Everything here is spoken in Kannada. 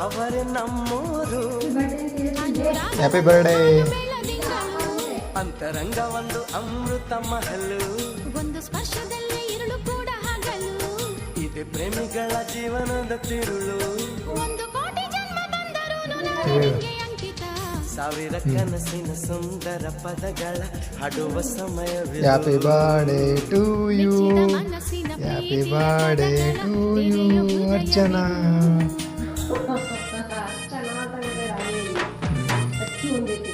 ಅವರೇ ನಮ್ಮೂರು. Happy birthday. ಅಂತರಂಗ ಒಂದು ಅಮೃತ ಮಹಲು, ಒಂದು ಸ್ಪರ್ಶದಲ್ಲಿ ഇരുಳು ಕೂಡ ಹಗಲು. ಇದೆ ಪ್ರೇಮಿಗಳ ಜೀವನದ ತಿರುಳು, ಒಂದು ಕೋಟಿ ಜನ್ಮ ಬಂದರೂ ನನಗೆ ಅಂಕಿತ. ಸಾವಿರ ಕನಸಿನ ಸುಂದರ ಪದಗಳ ಹಾಡುವ ಸಮಯವಿದು. Happy birthday to you, happy birthday to you Archana. ಚೆನ್ನಾಗಿ